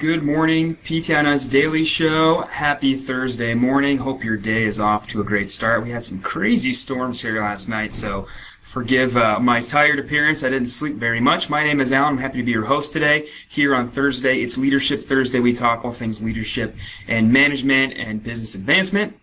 Good morning, PTNS Daily Show. Happy Thursday morning. Hope your day is off to a great start. We had some crazy storms here last night, so forgive my tired appearance. I didn't sleep very much. My name is Alan. I'm happy to be your host today. Here on Thursday, it's Leadership Thursday. We talk all things leadership and management and business advancement.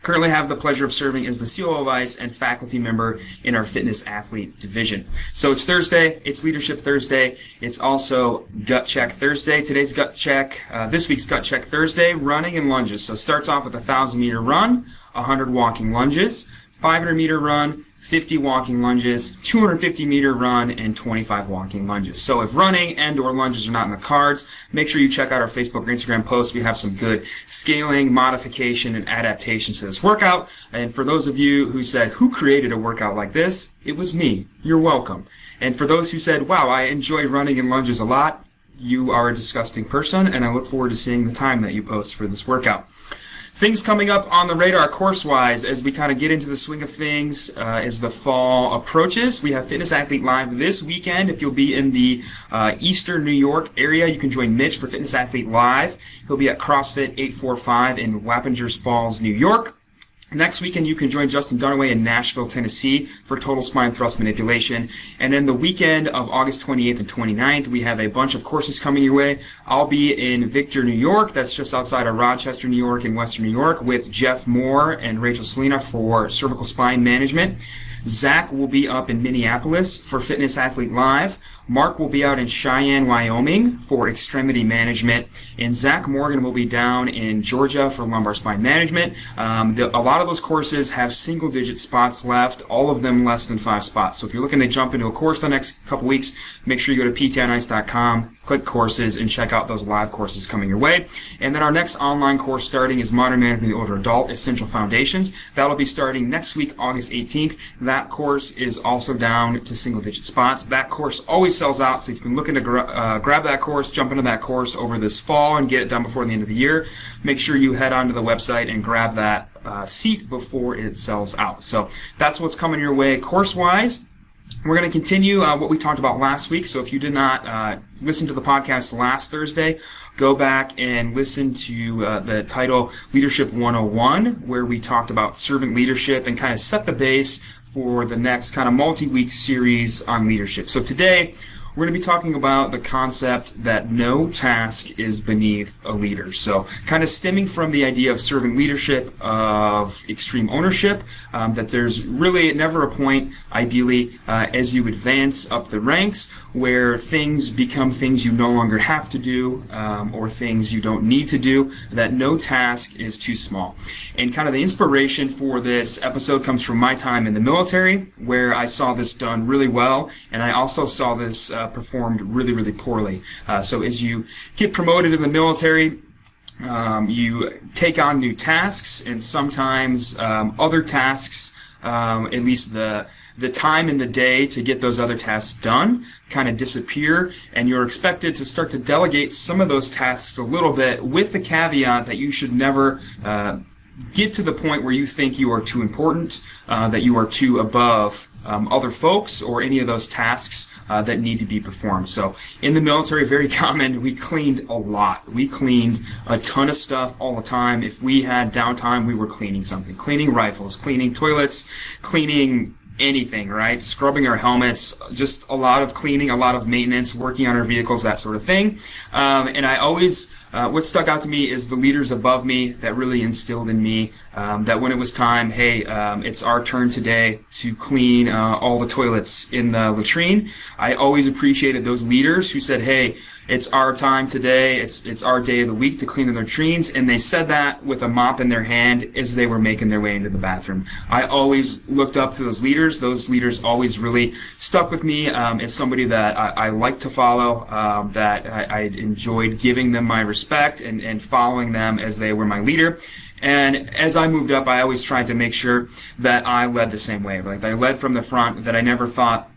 Currently have the pleasure of serving as the COO Vice and faculty member in our fitness athlete division. So it's Thursday, it's Leadership Thursday, it's also Gut Check Thursday. Today's Gut Check, this week's Gut Check Thursday, running and lunges. So it starts off with a 1,000-meter run, 100 walking lunges, 500-meter run, 50 walking lunges, 250-meter run, and 25 walking lunges. So if running and or lunges are not in the cards, make sure you check out our Facebook or Instagram posts. We have some good scaling, modification, and adaptations to this workout. And for those of you who said, who created a workout like this? It was me. You're welcome. And for those who said, wow, I enjoy running and lunges a lot, you are a disgusting person, and I look forward to seeing the time that you post for this workout. Things coming up on the radar course-wise as we kind of get into the swing of things as the fall approaches. We have Fitness Athlete Live this weekend. If you'll be in the Eastern New York area, you can join Mitch for Fitness Athlete Live. He'll be at CrossFit 845 in Wappingers Falls, New York. Next weekend, you can join Justin Dunaway in Nashville, Tennessee for total spine thrust manipulation. And then the weekend of August 28th and 29th, we have a bunch of courses coming your way. I'll be in Victor, New York. That's just outside of Rochester, New York in Western New York with Jeff Moore and Rachel Selena for cervical spine management. Zach will be up in Minneapolis for Fitness Athlete Live. Mark will be out in Cheyenne, Wyoming for extremity management. And Zach Morgan will be down in Georgia for lumbar spine management. A lot of those courses have single-digit spots left, all of them less than 5 spots. So if you're looking to jump into a course the next couple weeks, make sure you go to ptnice.com, click courses, and check out those live courses coming your way. And then our next online course starting is Modern Management of the Older Adult, Essential Foundations. That'll be starting next week, August 18th. That course is also down to single-digit spots. That course always sells out, so if you've been looking to grab that course, jump into that course over this fall and get it done before the end of the year, make sure you head onto the website and grab that seat before it sells out. So that's what's coming your way course-wise. We're going to continue what we talked about last week, so if you did not listen to the podcast last Thursday, go back and listen to the title Leadership 101, where we talked about servant leadership and kind of set the base for the next kind of multi-week series on leadership. So today, we're going to be talking about the concept that no task is beneath a leader. So kind of stemming from the idea of servant leadership, of extreme ownership, that there's really never a point, ideally, as you advance up the ranks, where things become things you no longer have to do, or things you don't need to do, that no task is too small. And kind of the inspiration for this episode comes from my time in the military, where I saw this done really well, and I also saw this performed really, really poorly. So as you get promoted in the military, you take on new tasks, and sometimes other tasks, at least the time in the day to get those other tasks done, kind of disappear, and you're expected to start to delegate some of those tasks a little bit, with the caveat that you should never get to the point where you think you are too important, that you are too above other folks or any of those tasks that need to be performed. So in the military, very common, we cleaned a lot. We cleaned a ton of stuff all the time. If we had downtime, we were cleaning something. Cleaning rifles, cleaning toilets, cleaning anything, right? Scrubbing our helmets, just a lot of cleaning, a lot of maintenance, working on our vehicles, that sort of thing. And I always, what stuck out to me is the leaders above me that really instilled in me that when it was time, hey, it's our turn today to clean all the toilets in the latrine. I always appreciated those leaders who said, hey, it's our time today, it's our day of the week to clean the latrines, and they said that with a mop in their hand as they were making their way into the bathroom. I always looked up to those leaders. Those leaders always really stuck with me as somebody that I like to follow, that I enjoyed giving them my respect and following them as they were my leader. And as I moved up, I always tried to make sure that I led the same way. Like I led from the front, that I never thought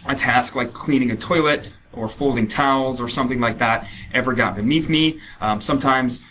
a task like cleaning a toilet or folding towels or something like that ever got beneath me. Sometimes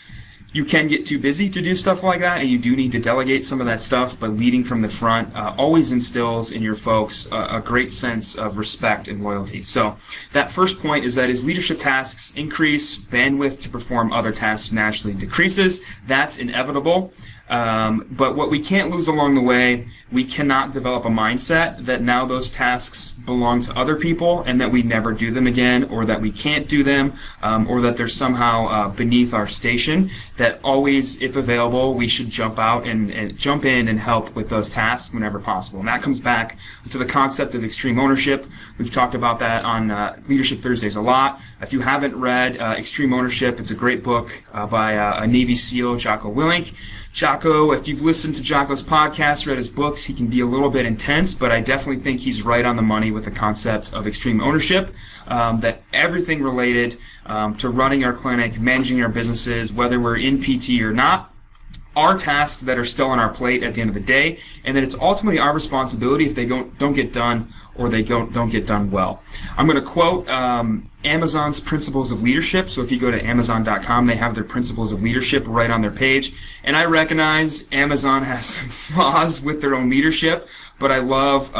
You can get too busy to do stuff like that, and you do need to delegate some of that stuff, but leading from the front always instills in your folks a great sense of respect and loyalty. So that first point is that as leadership tasks increase, bandwidth to perform other tasks naturally decreases. That's inevitable. But what we can't lose along the way, we cannot develop a mindset that now those tasks belong to other people and that we never do them again, or that we can't do them, or that they're somehow beneath our station. That always, if available, we should jump out and jump in and help with those tasks whenever possible. And that comes back to the concept of extreme ownership. We've talked about that on Leadership Thursdays a lot. If you haven't read Extreme Ownership, it's a great book by a Navy SEAL, Jocko Willink. Jocko, if you've listened to Jocko's podcast, read his books, he can be a little bit intense, but I definitely think he's right on the money with the concept of extreme ownership, that everything related to running our clinic, managing our businesses, whether we're in PT or not, are tasks that are still on our plate at the end of the day, and that it's ultimately our responsibility if they don't get done or they don't get done well. I'm going to quote Amazon's Principles of Leadership. So if you go to Amazon.com, they have their Principles of Leadership right on their page. And I recognize Amazon has some flaws with their own leadership, but I love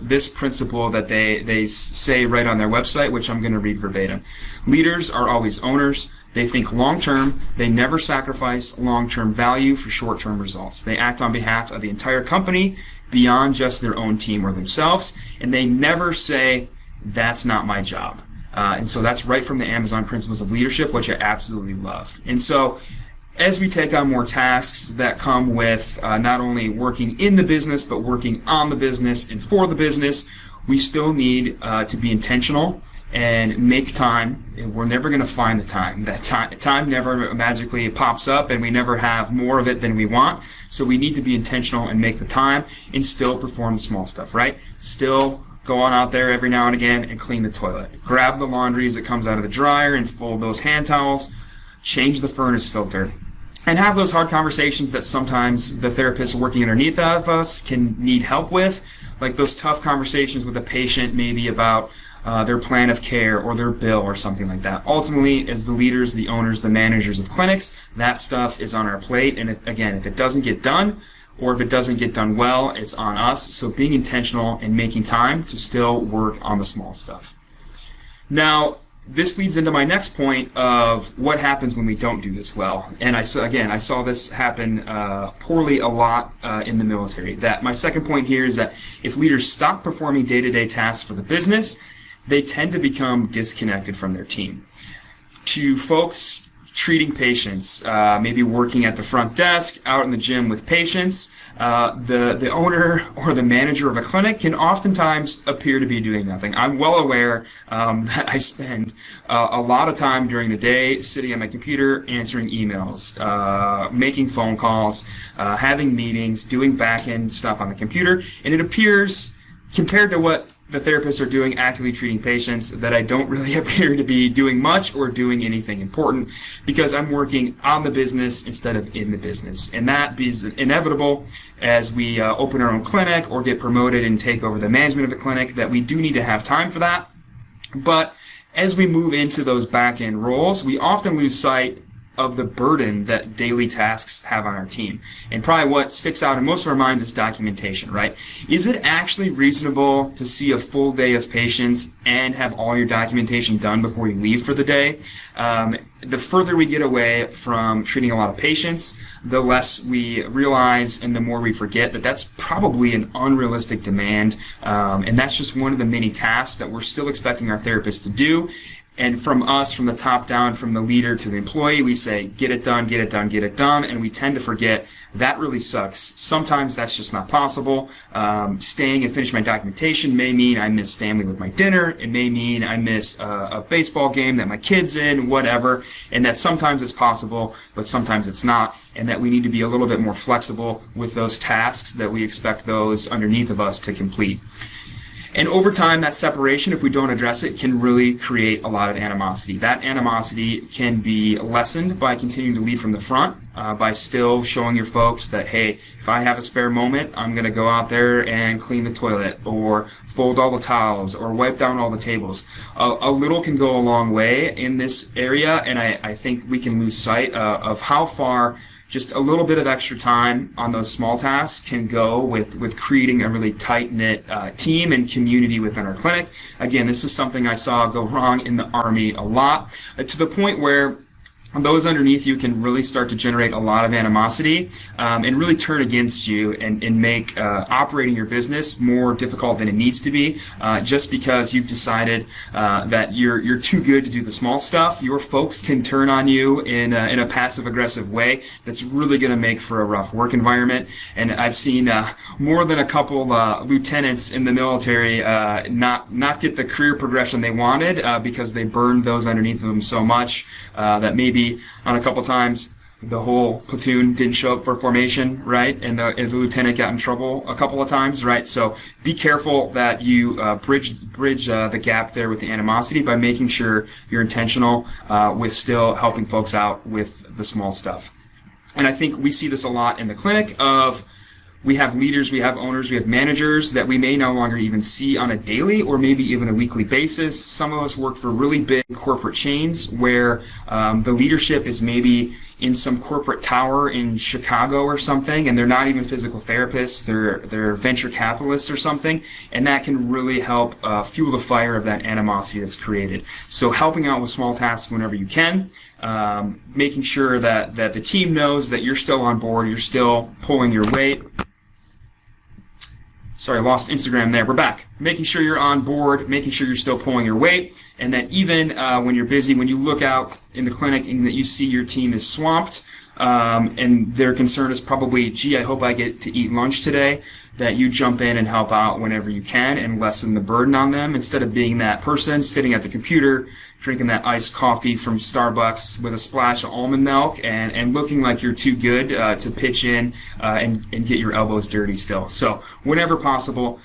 this principle that they say right on their website, which I'm going to read verbatim. Leaders are always owners. They think long-term. They never sacrifice long-term value for short-term results. They act on behalf of the entire company beyond just their own team or themselves, and they never say, that's not my job. And so that's right from the Amazon Principles of Leadership, which I absolutely love. And so as we take on more tasks that come with not only working in the business, but working on the business and for the business, we still need to be intentional and make time. We're never going to find the time. That time never magically pops up, and we never have more of it than we want. So we need to be intentional and make the time and still perform the small stuff, right? Still go on out there every now and again and clean the toilet. Grab the laundry as it comes out of the dryer and fold those hand towels. Change the furnace filter. And have those hard conversations that sometimes the therapist working underneath of us can need help with, like those tough conversations with a patient maybe about their plan of care or their bill or something like that. Ultimately, as the leaders, the owners, the managers of clinics, that stuff is on our plate. And if it doesn't get done, or if it doesn't get done well, it's on us. So being intentional and making time to still work on the small stuff. Now, this leads into my next point of what happens when we don't do this well. And I saw this happen poorly a lot in the military. That my second point here is that if leaders stop performing day-to-day tasks for the business, they tend to become disconnected from their team. To folks treating patients, maybe working at the front desk, out in the gym with patients, the owner or the manager of a clinic can oftentimes appear to be doing nothing. I'm well aware that I spend a lot of time during the day sitting at my computer, answering emails, making phone calls, having meetings, doing back-end stuff on the computer, and it appears, compared to what the therapists are doing actively treating patients, that I don't really appear to be doing much or doing anything important, because I'm working on the business instead of in the business. And that is inevitable as we open our own clinic or get promoted and take over the management of the clinic, that we do need to have time for that. But as we move into those back-end roles, we often lose sight of the burden that daily tasks have on our team. And probably what sticks out in most of our minds is documentation, right? Is it actually reasonable to see a full day of patients and have all your documentation done before you leave for the day? The further we get away from treating a lot of patients, the less we realize and the more we forget that that's probably an unrealistic demand. And that's just one of the many tasks that we're still expecting our therapists to do. And from us, from the top down, from the leader to the employee, we say, get it done, get it done, get it done. And we tend to forget that really sucks. Sometimes that's just not possible. Staying and finishing my documentation may mean I miss family with my dinner. It may mean I miss a baseball game that my kid's in, whatever. And that sometimes it's possible, but sometimes it's not. And that we need to be a little bit more flexible with those tasks that we expect those underneath of us to complete. And over time, that separation, if we don't address it, can really create a lot of animosity. That animosity can be lessened by continuing to lead from the front, by still showing your folks that, hey, if I have a spare moment, I'm going to go out there and clean the toilet or fold all the towels or wipe down all the tables. A little can go a long way in this area, and I think we can lose sight of how far just a little bit of extra time on those small tasks can go with creating a really tight-knit team and community within our clinic. Again, this is something I saw go wrong in the Army a lot, to the point where those underneath you can really start to generate a lot of animosity and really turn against you and make operating your business more difficult than it needs to be, just because you've decided that you're too good to do the small stuff. Your folks can turn on you in a passive-aggressive way that's really going to make for a rough work environment. And I've seen more than a couple lieutenants in the military not get the career progression they wanted because they burned those underneath them so much that maybe on a couple times the whole platoon didn't show up for formation, right? And the lieutenant got in trouble a couple of times, right? So be careful that you bridge the gap there with the animosity by making sure you're intentional with still helping folks out with the small stuff. And I think we see this a lot in the clinic of we have leaders, we have owners, we have managers that we may no longer even see on a daily or maybe even a weekly basis. Some of us work for really big corporate chains where the leadership is maybe in some corporate tower in Chicago or something, and they're not even physical therapists, they're venture capitalists or something, and that can really help fuel the fire of that animosity that's created. So helping out with small tasks whenever you can, making sure that the team knows that you're still on board, you're still pulling your weight. Sorry, I lost Instagram there. We're back. Making sure you're on board, making sure you're still pulling your weight, and that even when you're busy, when you look out in the clinic and that you see your team is swamped, and their concern is probably, gee, I hope I get to eat lunch today, that you jump in and help out whenever you can and lessen the burden on them instead of being that person sitting at the computer, drinking that iced coffee from Starbucks with a splash of almond milk and looking like you're too good to pitch in and get your elbows dirty still. So whenever possible,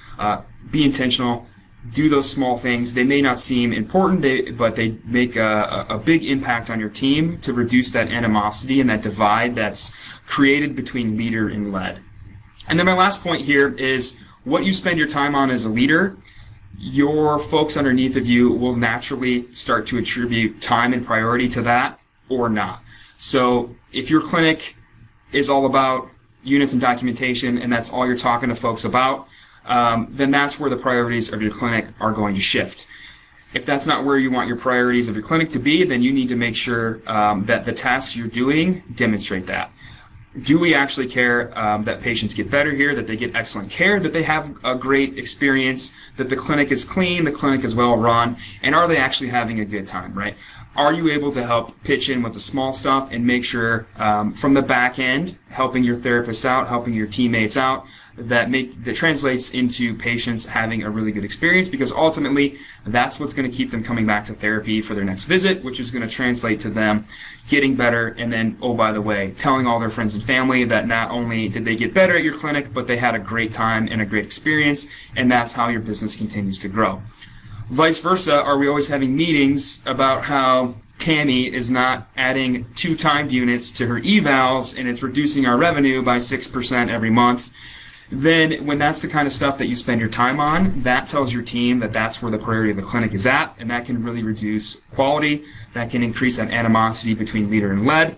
be intentional. Do those small things. They may not seem important, but they make a big impact on your team to reduce that animosity and that divide that's created between leader and led. And then my last point here is what you spend your time on as a leader, your folks underneath of you will naturally start to attribute time and priority to that or not. So if your clinic is all about units and documentation and that's all you're talking to folks about, then that's where the priorities of your clinic are going to shift. If that's not where you want your priorities of your clinic to be, then you need to make sure that the tasks you're doing demonstrate that. Do we actually care that patients get better here, that they get excellent care, that they have a great experience, that the clinic is clean, the clinic is well run, and are they actually having a good time, right? Are you able to help pitch in with the small stuff and make sure from the back end, helping your therapists out, helping your teammates out, that translates into patients having a really good experience, because ultimately that's what's going to keep them coming back to therapy for their next visit, which is going to translate to them getting better, and then, oh, by the way, telling all their friends and family that not only did they get better at your clinic, but they had a great time and a great experience, and that's how your business continues to grow. Vice versa, are we always having meetings about how Tammy is not adding 2 timed units to her evals and it's reducing our revenue by 6% every month? Then when that's the kind of stuff that you spend your time on, that tells your team that that's where the priority of the clinic is at, and that can really reduce quality, that can increase that animosity between leader and led,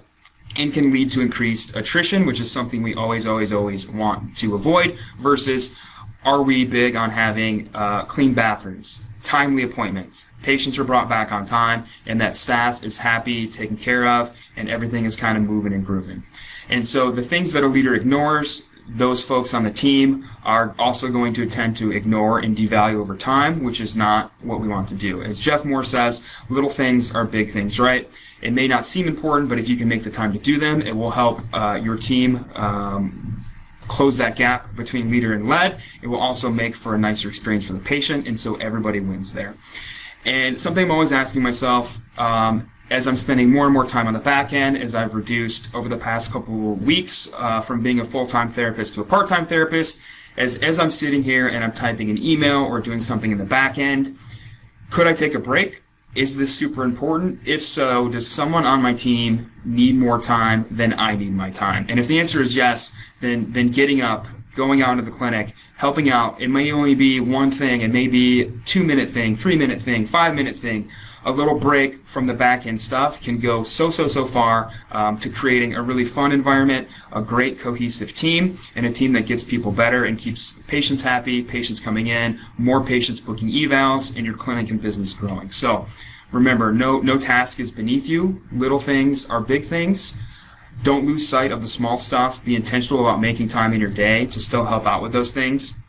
and can lead to increased attrition, which is something we always want to avoid, versus are we big on having clean bathrooms, timely appointments, patients are brought back on time, and that staff is happy, taken care of, and everything is kind of moving and grooving. And so the things that a leader ignores, those folks on the team are also going to tend to ignore and devalue over time, which is not what we want to do. As Jeff Moore says, little things are big things, right? It may not seem important, but if you can make the time to do them, it will help your team close that gap between leader and led. It will also make for a nicer experience for the patient, and so everybody wins there. And something I'm always asking myself, as I'm spending more and more time on the back end, as I've reduced over the past couple of weeks from being a full-time therapist to a part-time therapist, as I'm sitting here and I'm typing an email or doing something in the back end, could I take a break? Is this super important? If so, does someone on my team need more time than I need my time? And if the answer is yes, then getting up, going out into the clinic, helping out, it may only be one thing, it may be a 2-minute thing, 3-minute thing, 5-minute thing. A little break from the back end stuff can go so far to creating a really fun environment, a great cohesive team, and a team that gets people better and keeps patients happy, patients coming in, more patients booking evals, and your clinic and business growing. So remember, no task is beneath you. Little things are big things. Don't lose sight of the small stuff. Be intentional about making time in your day to still help out with those things.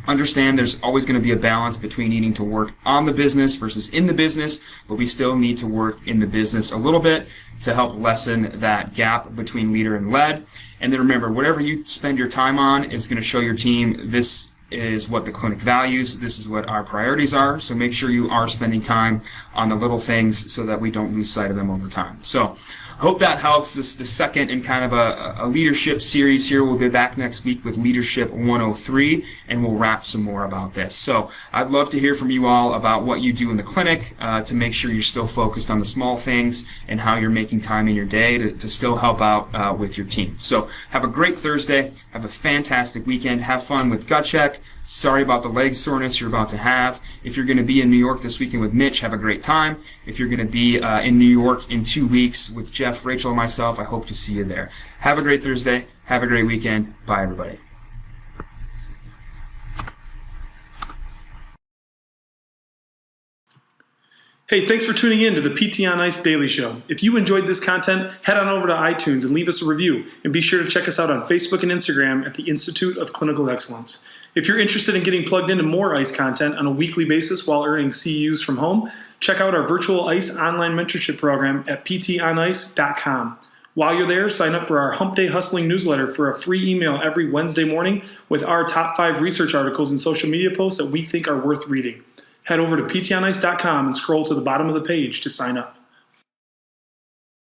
Understand there's always going to be a balance between needing to work on the business versus in the business, but we still need to work in the business a little bit to help lessen that gap between leader and led. And then remember, whatever you spend your time on is going to show your team this is what the clinic values, this is what our priorities are, so make sure you are spending time on the little things so that we don't lose sight of them over time. So hope that helps. This the second in kind of a leadership series here. We'll be back next week with Leadership 103, and we'll wrap some more about this. So I'd love to hear from you all about what you do in the clinic to make sure you're still focused on the small things and how you're making time in your day to still help out with your team. So have a great Thursday. Have a fantastic weekend. Have fun with Gut Check. Sorry about the leg soreness you're about to have. If you're going to be in New York this weekend with Mitch, have a great time. If you're going to be in New York in 2 weeks with Jeff, Rachel, and myself, I hope to see you there. Have a great Thursday. Have a great weekend. Bye, everybody. Hey, thanks for tuning in to the PT on Ice Daily Show. If you enjoyed this content, head on over to iTunes and leave us a review. And be sure to check us out on Facebook and Instagram at the Institute of Clinical Excellence. If you're interested in getting plugged into more ICE content on a weekly basis while earning CEUs from home, check out our virtual ICE online mentorship program at ptonice.com. While you're there, sign up for our Hump Day Hustling newsletter for a free email every Wednesday morning with our top 5 research articles and social media posts that we think are worth reading. Head over to ptonice.com and scroll to the bottom of the page to sign up.